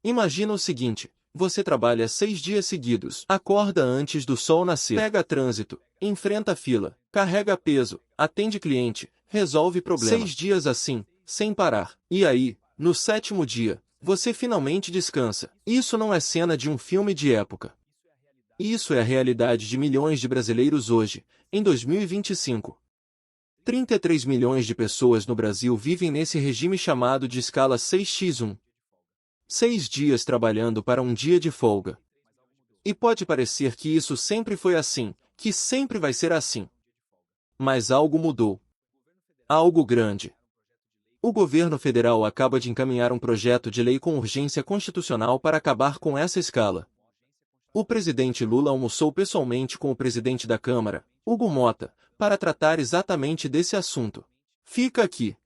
Imagina o seguinte: você trabalha 6 dias seguidos, acorda antes do sol nascer, pega trânsito, enfrenta fila, carrega peso, atende cliente, resolve problema. 6 dias assim, sem parar. E aí, no sétimo dia, você finalmente descansa. Isso não é cena de um filme de época. Isso é a realidade de milhões de brasileiros hoje, em 2025. 33 milhões de pessoas no Brasil vivem nesse regime chamado de escala 6x1. 6 dias trabalhando para um dia de folga. E pode parecer que isso sempre foi assim, que sempre vai ser assim. Mas algo mudou. Algo grande. O governo federal acaba de encaminhar um projeto de lei com urgência constitucional para acabar com essa escala. O presidente Lula almoçou pessoalmente com o presidente da Câmara, Hugo Mota, para tratar exatamente desse assunto. Fica aqui.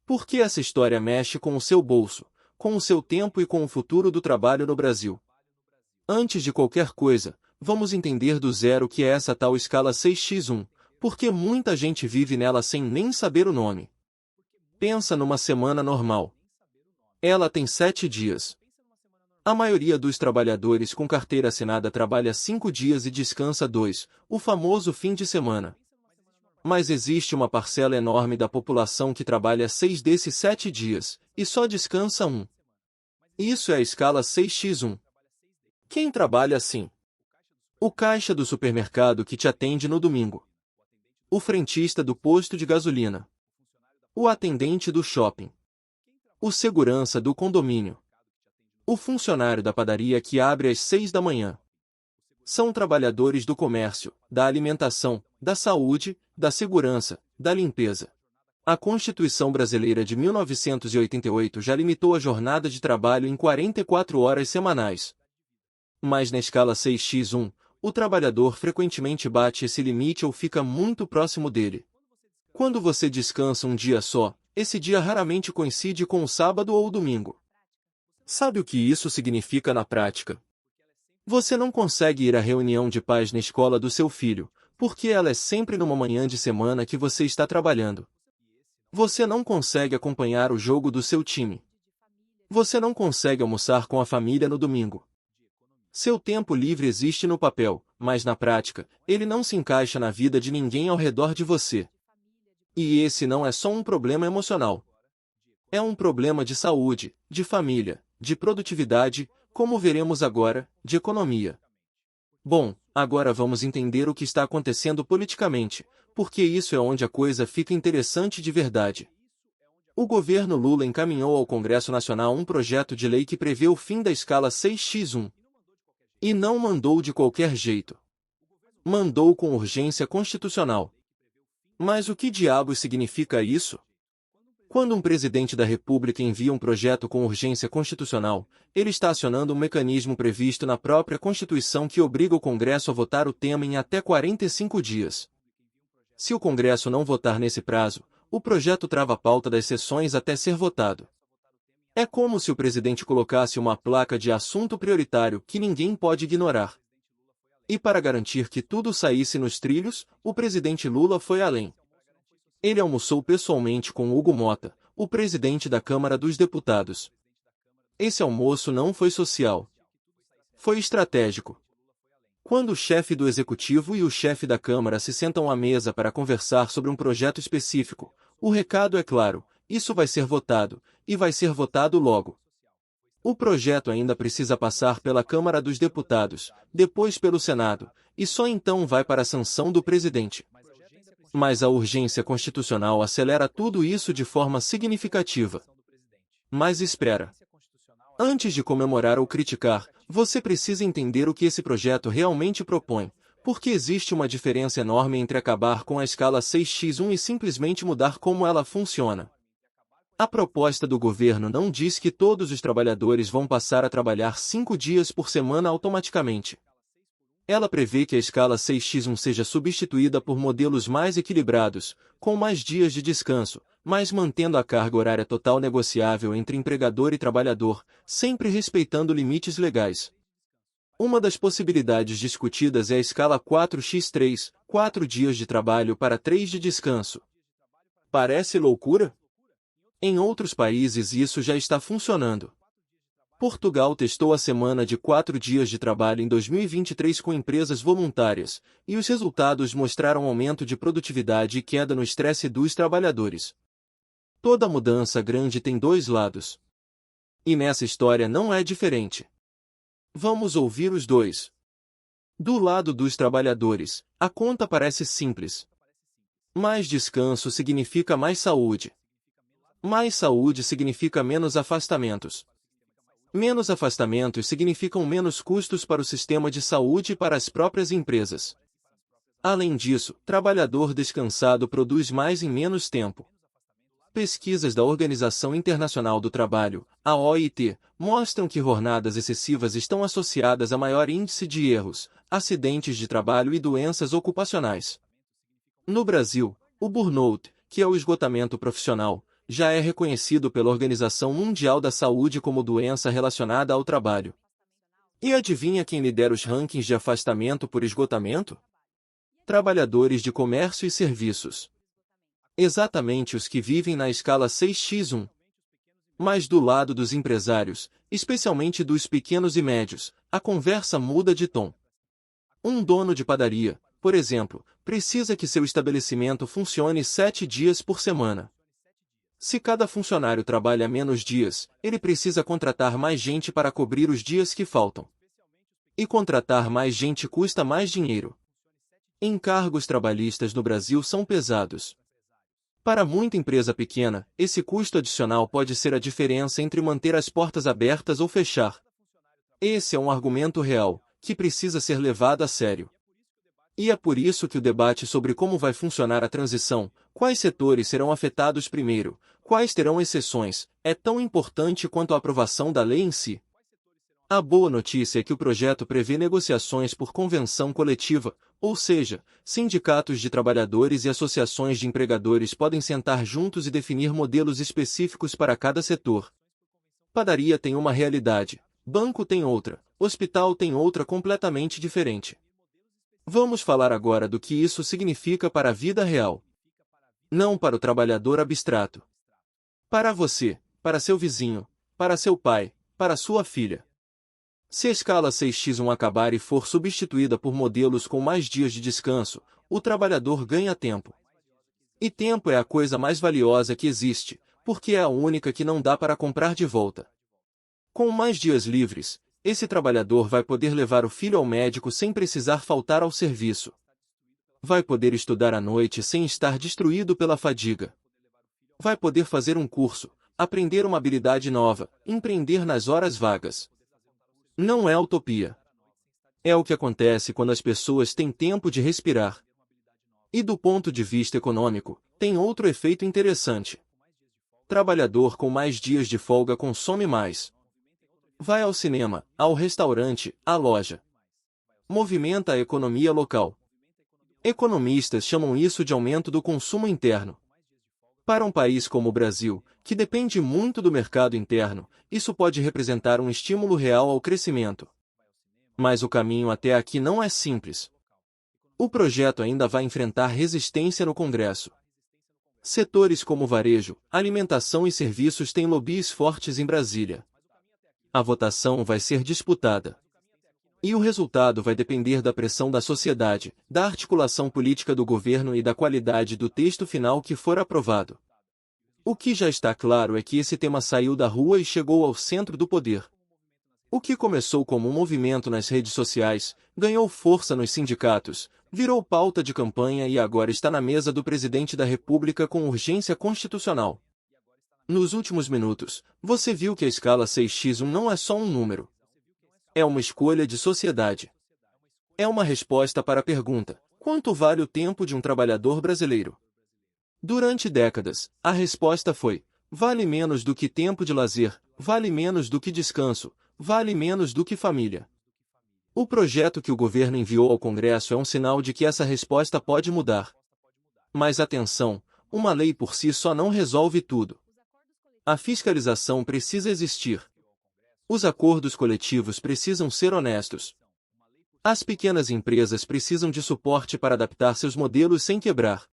Porque essa história mexe com o seu bolso, com o seu tempo e com o futuro do trabalho no Brasil. Antes de qualquer coisa, vamos entender do zero o que é essa tal escala 6x1, porque muita gente vive nela sem nem saber o nome. Pensa numa semana normal. Ela tem 7 dias. A maioria dos trabalhadores com carteira assinada trabalha 5 dias e descansa 2, o famoso fim de semana. Mas existe uma parcela enorme da população que trabalha 6 desses 7 dias, e só descansa 1. Isso é a escala 6x1. Quem trabalha assim? O caixa do supermercado que te atende no domingo. O frentista do posto de gasolina. O atendente do shopping. O segurança do condomínio. O funcionário da padaria que abre às 6 da manhã. São trabalhadores do comércio, da alimentação, da saúde, da segurança, da limpeza. A Constituição Brasileira de 1988 já limitou a jornada de trabalho em 44 horas semanais. Mas na escala 6x1, o trabalhador frequentemente bate esse limite ou fica muito próximo dele. Quando você descansa um dia só, esse dia raramente coincide com o sábado ou o domingo. Sabe o que isso significa na prática? Você não consegue ir à reunião de pais na escola do seu filho, porque ela é sempre numa manhã de semana que você está trabalhando. Você não consegue acompanhar o jogo do seu time. Você não consegue almoçar com a família no domingo. Seu tempo livre existe no papel, mas na prática, ele não se encaixa na vida de ninguém ao redor de você. E esse não é só um problema emocional. É um problema de saúde, de família, de produtividade, como veremos agora, de economia. Bom, agora vamos entender o que está acontecendo politicamente, porque isso é onde a coisa fica interessante de verdade. O governo Lula encaminhou ao Congresso Nacional um projeto de lei que prevê o fim da escala 6x1. E não mandou de qualquer jeito. Mandou com urgência constitucional. Mas o que diabos significa isso? Quando um presidente da República envia um projeto com urgência constitucional, ele está acionando um mecanismo previsto na própria Constituição que obriga o Congresso a votar o tema em até 45 dias. Se o Congresso não votar nesse prazo, o projeto trava a pauta das sessões até ser votado. É como se o presidente colocasse uma placa de assunto prioritário que ninguém pode ignorar. E para garantir que tudo saísse nos trilhos, o presidente Lula foi além. Ele almoçou pessoalmente com Hugo Mota, o presidente da Câmara dos Deputados. Esse almoço não foi social. Foi estratégico. Quando o chefe do Executivo e o chefe da Câmara se sentam à mesa para conversar sobre um projeto específico, o recado é claro: isso vai ser votado, e vai ser votado logo. O projeto ainda precisa passar pela Câmara dos Deputados, depois pelo Senado, e só então vai para a sanção do presidente. Mas a urgência constitucional acelera tudo isso de forma significativa. Mas espera. Antes de comemorar ou criticar, você precisa entender o que esse projeto realmente propõe, porque existe uma diferença enorme entre acabar com a escala 6x1 e simplesmente mudar como ela funciona. A proposta do governo não diz que todos os trabalhadores vão passar a trabalhar 5 dias por semana automaticamente. Ela prevê que a escala 6x1 seja substituída por modelos mais equilibrados, com mais dias de descanso, mas mantendo a carga horária total negociável entre empregador e trabalhador, sempre respeitando limites legais. Uma das possibilidades discutidas é a escala 4x3, 4 dias de trabalho para 3 de descanso. Parece loucura? Em outros países isso já está funcionando. Portugal testou a semana de 4 dias de trabalho em 2023 com empresas voluntárias, e os resultados mostraram aumento de produtividade e queda no estresse dos trabalhadores. Toda mudança grande tem dois lados. E nessa história não é diferente. Vamos ouvir os dois. Do lado dos trabalhadores, a conta parece simples. Mais descanso significa mais saúde. Mais saúde significa menos afastamentos. Menos afastamentos significam menos custos para o sistema de saúde e para as próprias empresas. Além disso, trabalhador descansado produz mais em menos tempo. Pesquisas da Organização Internacional do Trabalho, a OIT, mostram que jornadas excessivas estão associadas a maior índice de erros, acidentes de trabalho e doenças ocupacionais. No Brasil, o burnout, que é o esgotamento profissional, já é reconhecido pela Organização Mundial da Saúde como doença relacionada ao trabalho. E adivinha quem lidera os rankings de afastamento por esgotamento? Trabalhadores de comércio e serviços. Exatamente os que vivem na escala 6x1. Mas do lado dos empresários, especialmente dos pequenos e médios, a conversa muda de tom. Um dono de padaria, por exemplo, precisa que seu estabelecimento funcione 7 dias por semana. Se cada funcionário trabalha menos dias, ele precisa contratar mais gente para cobrir os dias que faltam. E contratar mais gente custa mais dinheiro. Encargos trabalhistas no Brasil são pesados. Para muita empresa pequena, esse custo adicional pode ser a diferença entre manter as portas abertas ou fechar. Esse é um argumento real, que precisa ser levado a sério. E é por isso que o debate sobre como vai funcionar a transição, quais setores serão afetados primeiro, quais terão exceções, é tão importante quanto a aprovação da lei em si. A boa notícia é que o projeto prevê negociações por convenção coletiva, ou seja, sindicatos de trabalhadores e associações de empregadores podem sentar juntos e definir modelos específicos para cada setor. Padaria tem uma realidade, banco tem outra, hospital tem outra completamente diferente. Vamos falar agora do que isso significa para a vida real. Não para o trabalhador abstrato. Para você, para seu vizinho, para seu pai, para sua filha. Se a escala 6x1 acabar e for substituída por modelos com mais dias de descanso, o trabalhador ganha tempo. E tempo é a coisa mais valiosa que existe, porque é a única que não dá para comprar de volta. Com mais dias livres, esse trabalhador vai poder levar o filho ao médico sem precisar faltar ao serviço. Vai poder estudar à noite sem estar destruído pela fadiga. Vai poder fazer um curso, aprender uma habilidade nova, empreender nas horas vagas. Não é utopia. É o que acontece quando as pessoas têm tempo de respirar. E do ponto de vista econômico, tem outro efeito interessante. Trabalhador com mais dias de folga consome mais. Vai ao cinema, ao restaurante, à loja. Movimenta a economia local. Economistas chamam isso de aumento do consumo interno. Para um país como o Brasil, que depende muito do mercado interno, isso pode representar um estímulo real ao crescimento. Mas o caminho até aqui não é simples. O projeto ainda vai enfrentar resistência no Congresso. Setores como varejo, alimentação e serviços têm lobbies fortes em Brasília. A votação vai ser disputada. E o resultado vai depender da pressão da sociedade, da articulação política do governo e da qualidade do texto final que for aprovado. O que já está claro é que esse tema saiu da rua e chegou ao centro do poder. O que começou como um movimento nas redes sociais, ganhou força nos sindicatos, virou pauta de campanha e agora está na mesa do presidente da República com urgência constitucional. Nos últimos minutos, você viu que a escala 6x1 não é só um número. É uma escolha de sociedade. É uma resposta para a pergunta: quanto vale o tempo de um trabalhador brasileiro? Durante décadas, a resposta foi: vale menos do que tempo de lazer, vale menos do que descanso, vale menos do que família. O projeto que o governo enviou ao Congresso é um sinal de que essa resposta pode mudar. Mas atenção, uma lei por si só não resolve tudo. A fiscalização precisa existir. Os acordos coletivos precisam ser honestos. As pequenas empresas precisam de suporte para adaptar seus modelos sem quebrar.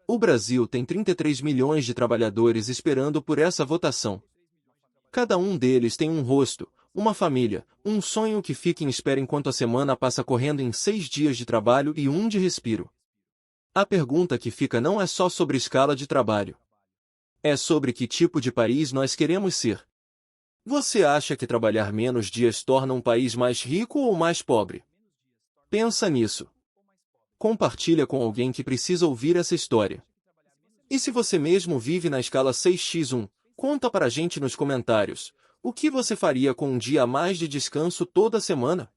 O Brasil tem 33 milhões de trabalhadores esperando por essa votação. Cada um deles tem um rosto, uma família, um sonho que fica em espera enquanto a semana passa correndo em 6 dias de trabalho e um de respiro. A pergunta que fica não é só sobre escala de trabalho. É sobre que tipo de país nós queremos ser. Você acha que trabalhar menos dias torna um país mais rico ou mais pobre? Pensa nisso. Compartilha com alguém que precisa ouvir essa história. E se você mesmo vive na escala 6x1, conta pra gente nos comentários. O que você faria com um dia a mais de descanso toda semana?